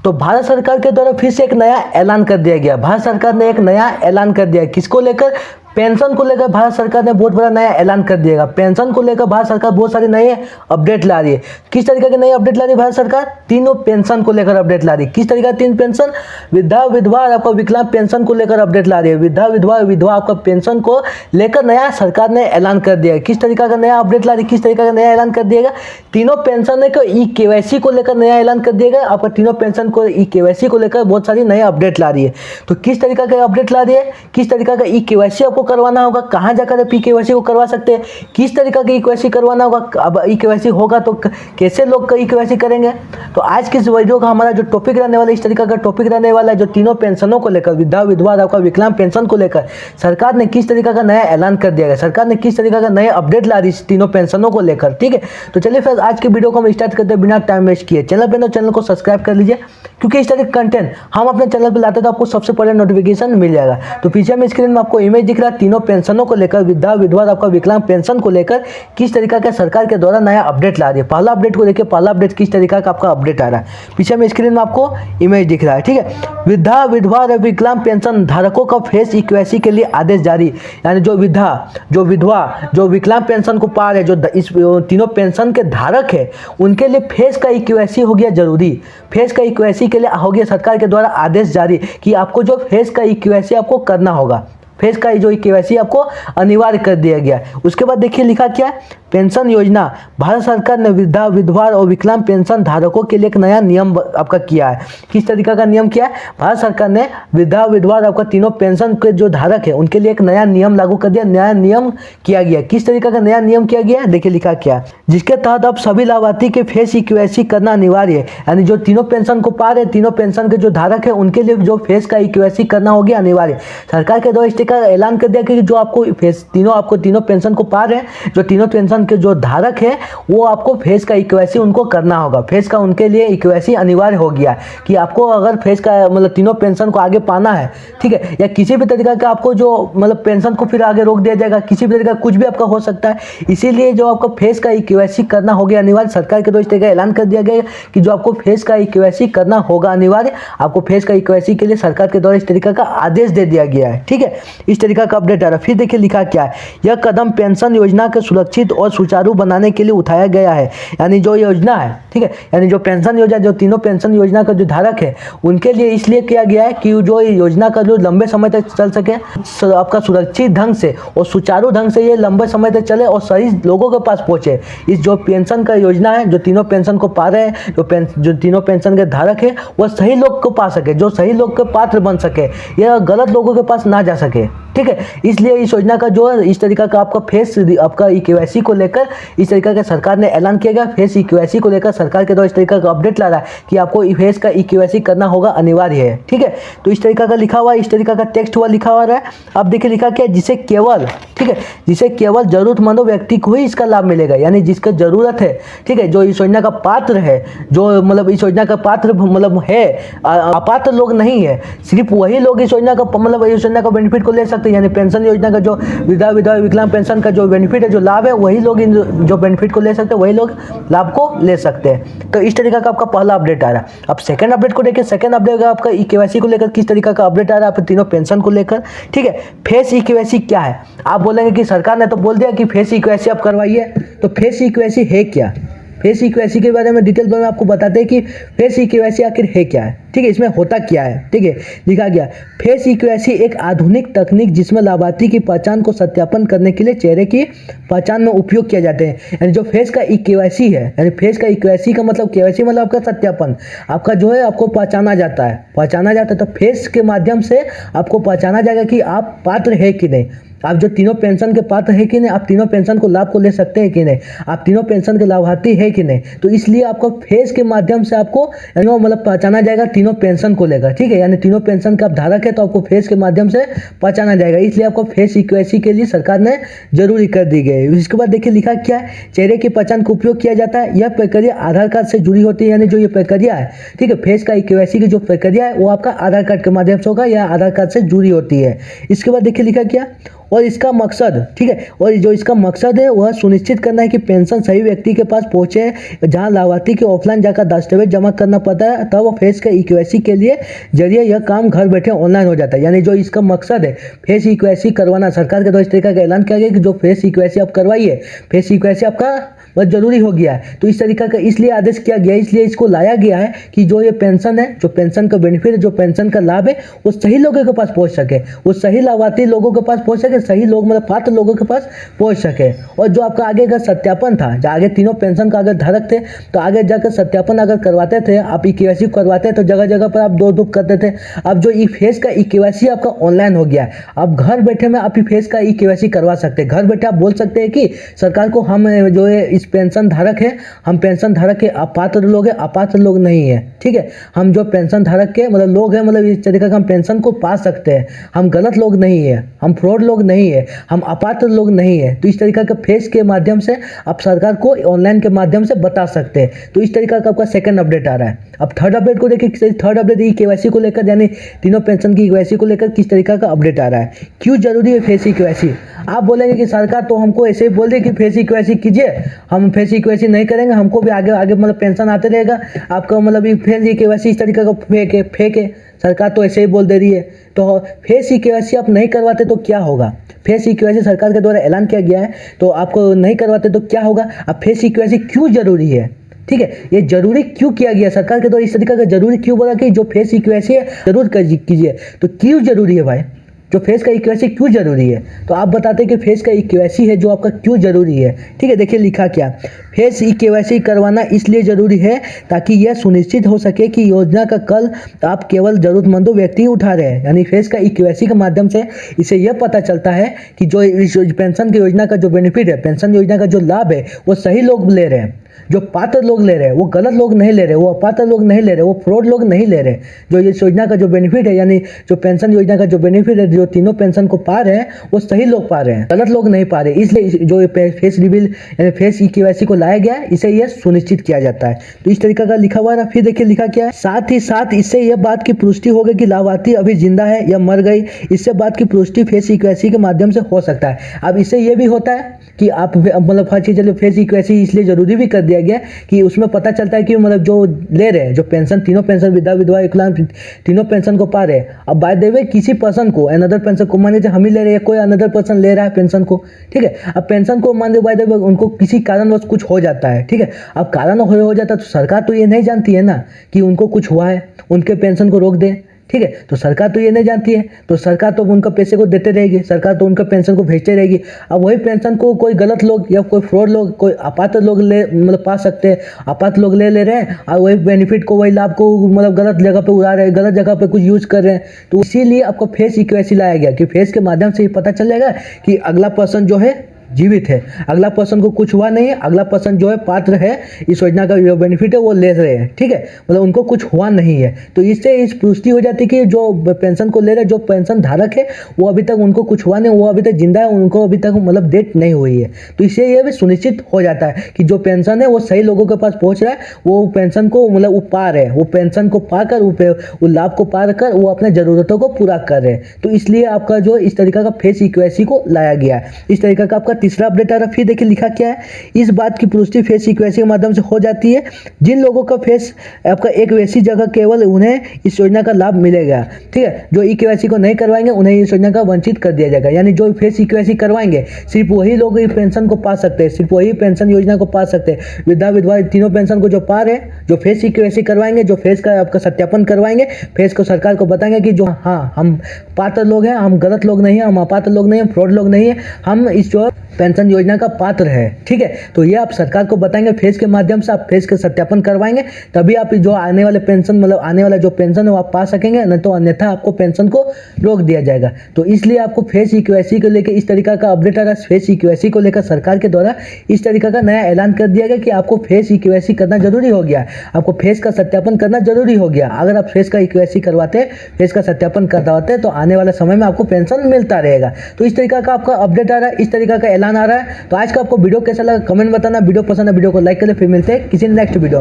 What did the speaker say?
तो भारत सरकार के द्वारा फिर से एक नया ऐलान कर दिया गया। भारत सरकार ने एक नया ऐलान कर दिया, किसको लेकर? पेंशन को लेकर भारत सरकार ने बहुत बड़ा नया ऐलान कर दिएगा। पेंशन को लेकर भारत सरकार बहुत सारी नए अपडेट ला रही है। किस तरीके के नए अपडेट ला रही है भारत सरकार? तीनों पेंशन को लेकर अपडेट ला रही है। किस तरीके का? तीन पेंशन, वृद्धा, विधवा और आपका विकलांग पेंशन को लेकर अपडेट ला रही है। वृद्धा, विधवा, विधवा आपका पेंशन को लेकर नया सरकार ने ऐलान कर दिया है। किस तरीका का नया अपडेट ला रही है? किस तरीके का नया ऐलान कर दिएगा? तीनों पेंशन को ई-केवाईसी को लेकर नया ऐलान कर दिएगा। आपका तीनों पेंशन को ई-केवाईसी को लेकर बहुत सारी नए अपडेट ला रही है। तो किस तरीका का अपडेट ला रही है? किस तरीका का ई-केवाईसी आपको करवाना होगा, कहां जाकर आप ई-केवाईसी को करवा सकते हैं, किस तरीका का ई-केवाईसी करवाना होगा, अब ई-केवाईसी होगा तो कैसे लोग ई-केवाईसी करेंगे। तो आज के इस वीडियो का हमारा जो टॉपिक रहने वाला है, इस तरीका का टॉपिक रहने वाला है, जो तीनों पेंशनों को लेकर, वृद्धा, विधवा और आपका विकलांग पेंशन को लेकर सरकार ने किस तरीका का नया ऐलान कर दिया है, सरकार ने किस तरीका का नए अपडेट ला रही है तीनों पेंशनों को लेकर। ठीक है, तो चलिए फिर आज के वीडियो को हम स्टार्ट करते हैं बिना टाइम वेस्ट किए। चैनल पे चैनल को सब्सक्राइब कर लीजिए, क्योंकि इस तरह का कंटेंट हम अपने चैनल पे लाते हैं तो आपको सबसे पहले नोटिफिकेशन मिल जाएगा। तो पीछे में स्क्रीन में आपको इमेज दिख रहा है, तीनों पेंशनों को लेकर, वृद्धा, विधवा, आपका विकलांग पेंशन को लेकर किस तरीका का सरकार के द्वारा नया अपडेट ला रही है। पहला अपडेट को देखिए, पहला अपडेट किस तरीका का आपका अपडेट आ रहा है, पीछे में स्क्रीन में आपको इमेज दिख रहा है। ठीक है, वृद्धा, विधवा और विकलांग पेंशन धारकों का फेस ई-केवाईसी के लिए आदेश जारी। यानी जो वृद्धा, जो विधवा, जो विकलांग पेंशन को पा रहे, जो इस तीनों पेंशन के धारक है, उनके लिए फेस का ई-केवाईसी हो गया जरूरी। फेस का ई-केवाईसी के लिए हो गया सरकार के द्वारा आदेश जारी कि आपको जो फेस का ई-केवाईसी आपको करना होगा। फेस का जो ई-केवाईसी आपको अनिवार्य कर दिया गया। उसके बाद देखिए लिखा क्या है, पेंशन योजना, भारत सरकार ने वृद्धा, विधवा और विकलांग पेंशन धारकों के लिए एक नया नियम आपका किया है। किस तरीका का नियम किया है? भारत सरकार ने वृद्धा, विधवा और आपका तीनों पेंशन के जो धारक है उनके लिए एक नया नियम लागू कर दिया, नया नियम किया गया। किस तरीका का नया नियम किया गया? देखिए लिखा क्या है, जिसके तहत अब सभी लाभार्थी के फेस ई-केवाईसी करना अनिवार्य है। यानी जो तीनों पेंशन को पा रहे, तीनों पेंशन के जो धारक है उनके लिए जो फेस का ई-केवाईसी करना हो गया अनिवार्य। सरकार के द्वारा इस तरीका ऐलान कर दिया कि जो आपको फेस तीनों पेंशन को पा रहे हैं, जो तीनों पेंशन के जो धारक है वो आपको फेस का ई-केवाईसी उनको करना होगा। फेस का उनके लिए ई-केवाईसी अनिवार्य हो गया कि आपको अगर फेस का मतलब तीनों पेंशन को आगे पाना है, ठीक है, या किसी भी तरीका का आपको जो मतलब पेंशन को फिर आगे रोक दिया जाएगा, किसी भी तरीका कुछ भी आपका हो सकता है, इसीलिए जो आपको फेस का ई-केवाईसी करना हो गया अनिवार्य। सरकार के द्वारा इस तरीका ऐलान कर दिया गया कि जो आपको फेस का ई-केवाईसी करना होगा अनिवार्य। आपको फेस का ई-केवाईसी के लिए सरकार के द्वारा इस तरीका का आदेश दे दिया गया है। ठीक है, इस तरीका का अपडेट आ रहा है। फिर देखिए लिखा क्या है, यह कदम पेंशन योजना के सुरक्षित और सुचारू बनाने के लिए उठाया गया है। यानी जो योजना है, ठीक है, यानी जो पेंशन योजना, जो तीनों पेंशन योजना का जो धारक है उनके लिए इसलिए किया गया है कि जो योजना का जो लंबे समय तक चल सके, आपका सुरक्षित ढंग से और सुचारू ढंग से ये लंबे समय तक चले और सही लोगों के पास पहुंचे। इस जो पेंशन का योजना है, जो तीनों पेंशन को पा रहे हैं, जो तीनों पेंशन के धारक है, वह सही लोग को पा सके, जो सही लोग के पात्र बन सके, यह गलत लोगों के पास ना जा सके। ठीक है, इसलिए इस योजना का जो है इस तरीका का आपका फेस आपका ई-केवाईसी को लेकर इस तरीका का सरकार ने ऐलान किया गया। फेस ई-केवाईसी को लेकर सरकार के द्वारा इस तरीका का अपडेट ला रहा है कि आपको फेस का ई-केवाईसी करना होगा अनिवार्य है। ठीक है, तो इस तरीका का लिखा हुआ है, इस तरीका का टेक्स्ट हुआ लिखा हुआ है। अब देखिए लिखा क्या है, जिसे केवल, ठीक है, जिसे केवल जरूरतमंदों व्यक्ति को ही इसका लाभ मिलेगा। यानी जिसका जरूरत है, ठीक है, जो इस योजना का पात्र है, जो मतलब इस योजना का पात्र मतलब है, अपात्र लोग नहीं है, सिर्फ वही लोग इस योजना का मतलब इस योजना का बेनिफिट को ले सकते हैं। यानी पेंशन योजना का जो वृद्धा, विधवा, विकलांग पेंशन का जो बेनिफिट है, जो लाभ है, वही लोग इन जो बेनिफिट को ले सकते हैं, वही लोग लाभ को ले सकते हैं। तो इस तरीका का आपका पहला अपडेट आ रहा है। अब सेकंड अपडेट को देखिए, सेकंड अपडेट आपका ई-केवाईसी को लेकर किस तरीका का अपडेट आ रहा है आपके तीनों पेंशन को लेकर। ठीक है, फेस ई-केवाईसी क्या है? आप बोलेंगे कि सरकार ने तो बोल दिया कि फेस ई-केवाईसी आप करवाइए, तो फेस ई-केवाईसी है क्या? फेस ई-केवाईसी के बारे में डिटेल में आपको बताते हैं कि फेस ई-केवाईसी आखिर है क्या है। ठीक है, इसमें होता क्या है? ठीक है, लिखा गया, फेस ई-केवाईसी एक आधुनिक तकनीक जिसमें लाभार्थी की पहचान को सत्यापन करने के लिए चेहरे की पहचान में उपयोग किया जाते हैं। यानी जो फेस का ई-केवाईसी है, यानी फेस का ई-केवाईसी का मतलब केवाईसी मतलब आपका सत्यापन, आपका जो है आपको पहचाना जाता है, तो फेस के माध्यम से आपको पहचाना जाएगा कि आप पात्र है कि नहीं, आप जो तीनों पेंशन के पात्र है कि नहीं, आप तीनों पेंशन को लाभ को ले सकते हैं कि नहीं, आप तीनों पेंशन के लाभार्थी है कि नहीं। तो इसलिए आपको फेस के माध्यम से आपको मतलब पहचाना जाएगा तीनों पेंशन को लेकर। ठीक है, यानी तीनों पेंशन का आप धारक है तो आपको फेस के माध्यम से पहचाना जाएगा, इसलिए आपको फेस ई-केवाईसी के लिए सरकार ने जरूरी कर दी गई। इसके बाद देखिए लिखा क्या है, चेहरे की पहचान का उपयोग किया जाता है। यह प्रक्रिया आधार कार्ड से जुड़ी होती है। यानी जो ये प्रक्रिया है, ठीक है, फेस का ई-केवाईसी की जो प्रक्रिया है वो आपका आधार कार्ड के माध्यम से होगा या आधार कार्ड से जुड़ी होती है। इसके बाद देखिए लिखा क्या, और इसका मकसद, ठीक है, और जो इसका मकसद है वह सुनिश्चित करना है कि पेंशन सही व्यक्ति के पास पहुंचे, जहां लाभार्थी के ऑफलाइन जाकर दस्तावेज जमा करना पड़ता है, तब फेस का ई-केवाईसी के लिए जरिए यह काम घर बैठे ऑनलाइन हो जाता है। यानी जो इसका मकसद है फेस ई-केवाईसी करवाना, सरकार के द्वारा इस तरीका का ऐलान किया गया कि जो फेस ई-केवाईसी आप करवाइए, फेस ई-केवाईसी आपका बहुत जरूरी हो गया है। तो इस तरीका का इसलिए आदेश किया गया, इसलिए इसको लाया गया है कि जो ये पेंशन है, जो पेंशन का बेनिफिट है, जो पेंशन का लाभ है, वो सही लोगों के पास पहुंच सके, वो सही लाभार्थी लोगों के पास पहुंच सके, सही लोग मतलब पात्र लोगों के पास पहुंच सके। और जो आपका आगे का सत्यापन था, जो आगे तीनों पेंशन का अगर धारक थे तो आगे जाकर सत्यापन अगर करवाते थे, आप ई-केवाईसी करवाते तो जगह जगह पर आप दौड़ धूप करते थे। अब जो ई फेस का ई-केवाईसी आपका ऑनलाइन हो गया है, अब घर बैठे में आप ई फेस का ई-केवाईसी करवा सकते हैं। घर बैठे आप बोल सकते हैं कि सरकार को हम जो है इस पेंशन धारक है, हम पेंशन धारक के अपात्र लोग हैं, अपात्र लोग नहीं है, ठीक है, हम जो पेंशन धारक के मतलब लोग हैं, मतलब इस तरीके का हम पेंशन को पा सकते हैं, हम गलत लोग नहीं है, हम फ्रॉड लोग नहीं है, हम अपात्र लोग नहीं है। तो इस तरीका के फेस के माध्यम से आप सरकार को ऑनलाइन के माध्यम से बता सकते हैं। तो इस तरीका का आपका सेकंड अपडेट आ रहा है। अब थर्ड अपडेट को देखिए, थर्ड अपडेट ई-केवाईसी को लेकर, यानी तीनों पेंशन की ई-केवाईसी को लेकर किस तरीका का अपडेट आ रहा है। क्यों जरूरी है फेस ई-केवाईसी? आप बोलेंगे कि सरकार तो हमको ऐसे ही बोल दे कि फेस ई-केवाईसी कीजिए, हम फेस ई-केवाईसी नहीं करेंगे, हमको भी आगे आगे मतलब पेंशन आते रहेगा, आपका मतलब फेस ई-केवाईसी इस तरीके का फेक है, सरकार तो ऐसे ही बोल दे रही है। तो फेस ई-केवाईसी आप नहीं करवाते तो क्या होगा? फेस ई-केवाईसी सरकार के द्वारा ऐलान किया गया है, तो आपको नहीं करवाते तो क्या होगा? अब फेस ई-केवाईसी क्यों जरूरी है, ठीक है, ये जरूरी क्यों किया गया सरकार के द्वारा, इस तरीके का जरूरी क्यों बोला कि जो फेस ई-केवाईसी है जरूर कीजिए? तो क्यों जरूरी है भाई, जो फेस का ई-केवाईसी क्यों जरूरी है? तो आप बताते हैं कि फेस का ई-केवाईसी है जो आपका क्यों जरूरी है, ठीक है। देखिए लिखा क्या, फेस ई-केवाईसी करवाना इसलिए जरूरी है ताकि यह सुनिश्चित हो सके कि योजना का कल आप केवल जरूरतमंदों व्यक्ति उठा रहे हैं। यानी फेस का ई-केवाईसी के माध्यम से इसे यह पता चलता है कि जो इस पेंशन की योजना का जो बेनिफिट है, पेंशन योजना का जो लाभ है, वो सही लोग ले रहे हैं, जो पात्र लोग ले रहे हैं, वो गलत लोग नहीं ले रहे, वो अपात्र लोग नहीं ले रहे, वो फ्रॉड लोग नहीं ले रहे। जो इस योजना का जो बेनिफिट है, यानी जो पेंशन योजना का जो बेनिफिट है, जो तीनों पेंशन को पा रहे हैं, वो सही लोग पा रहे हैं, गलत लोग नहीं पा रहे। इसलिए जो फेस रिवील यानी फेस ई-केवाईसी को लाया गया है, इसे यह सुनिश्चित किया जाता है। तो इस तरीका का लिखा हुआ है। फिर देखिए लिखा क्या है, साथ ही साथ इससे यह बात की पुष्टि हो गई कि लाभार्थी अभी जिंदा है या मर गई, इससे बात की पुष्टि फेस ई-केवाईसी के माध्यम से हो सकता है। अब इससे यह भी होता है कि आप मतलब हर चीज चलिए फेस ई-केवाईसी इसलिए जरूरी भी कर दिया गया कि उसमें पता चलता है कि मतलब जो ले रहे हैं, जो पेंशन तीनों पेंशन विधवा विधवा विकलांग तीनों पेंशन को पा रहे हैं, अब बाय द वे किसी पर्सन को अनदर पेंशन को, मान लीजिए हम ही ले रहे हैं, कोई अनदर पर्सन ले रहा है पेंशन को, ठीक है, अब पेंशन को मान लीजिए बाय द वे उनको किसी कारणवश कुछ हो जाता है, ठीक है, अब कारण हो जाता है तो सरकार तो ये नहीं जानती है ना कि उनको कुछ हुआ है, उनके पेंशन को रोक दे, ठीक है, तो सरकार तो ये नहीं जानती है, तो सरकार तो उनका पैसे को देते रहेगी, सरकार तो उनका पेंशन को भेजते रहेगी। अब वही पेंशन को कोई गलत लोग या कोई फ्रॉड लोग, कोई अपात्र लोग ले मतलब पा सकते हैं, अपात्र लोग ले रहे हैं और वही बेनिफिट को, वही लाभ को मतलब गलत जगह पे उड़ा रहे हैं, गलत जगह पे कुछ यूज कर रहे हैं। तो इसीलिए आपको फेस ई-केवाईसी लाया गया कि फेस के माध्यम से ही पता चल जाएगा कि अगला पर्सन जो है जीवित है, अगला पर्सन को कुछ हुआ नहीं है, अगला पर्सन जो है पात्र है, इस योजना का जो बेनिफिट है वो ले रहे हैं, ठीक है, मतलब उनको कुछ हुआ नहीं है। तो इससे इस पुष्टि हो जाती है कि जो पेंशन को ले रहे, जो पेंशन धारक है, वो अभी तक उनको कुछ हुआ नहीं, वो अभी तक जिंदा है, उनको अभी तक मतलब डेथ नहीं हुई है। तो इससे यह भी सुनिश्चित हो जाता है कि जो पेंशन है वो सही लोगों के पास पहुंच रहा है, वो पेंशन को मतलब वो पा रहे हैं, वो पेंशन को पाकर वो लाभ को पा कर वो अपने जरूरतों को पूरा कर रहे हैं। तो इसलिए आपका जो इस तरीका का फेस ई-केवाईसी को लाया गया है। इस तरीका का आपका तीसरा अपडेट आ रहा है। फिर देखिए लिखा क्या है, इस बात की पुष्टि फेस ई-केवाईसी के माध्यम से हो जाती है जिन लोगों का फेस आपका एक वैसी जगह केवल उन्हें इस योजना का लाभ मिलेगा, ठीक है, जो ई-केवाईसी को नहीं करवाएंगे उन्हें इस योजना का वंचित कर दिया जाएगा। यानी जो फेस ई-केवाईसी करवाएंगे सिर्फ वही लोग पेंशन को पा सकते हैं, सिर्फ वही पेंशन योजना को पा सकते हैं, वृद्धा विधवा तीनों पेंशन को जो पा रहे हैं, जो फेस ई-केवाईसी करवाएंगे, जो फेस का आपका सत्यापन करवाएंगे, फेस को सरकार को बताएंगे कि जो हाँ हम पात्र लोग हैं, हम गलत लोग नहीं हैं, हम अपात्र लोग नहीं हैं, फ्रॉड लोग नहीं है, हम इस जो पेंशन योजना का पात्र है, ठीक है। तो ये आप सरकार को बताएंगे, फेस के माध्यम से आप फेस का सत्यापन करवाएंगे, तभी आप जो आने वाले पेंशन मतलब आने वाला जो पेंशन है वो आप पा सकेंगे, नहीं तो अन्यथा आपको पेंशन को रोक दिया जाएगा। तो इसलिए आपको फेस ई-केवाईसी को लेकर इस तरीका का अपडेट आ रहा है। फेस ई-केवाईसी को लेकर सरकार के द्वारा इस तरीका का नया ऐलान कर दिया गया कि आपको फेस ई-केवाईसी करना जरूरी हो गया, आपको फेस का सत्यापन करना जरूरी हो गया। अगर आप फेस का ई-केवाईसी करवाते, फेस का सत्यापन करवाते तो आने वाले समय में आपको पेंशन मिलता रहेगा। तो इस तरीका का आपका अपडेट आ रहा है, इस तरीका का ऐलान आ रहा है। तो आज का आपको वीडियो कैसा लगा कमेंट बताना, वीडियो पसंद है वीडियो को लाइक करें। फिर मिलते हैं किसी नेक्स्ट वीडियो।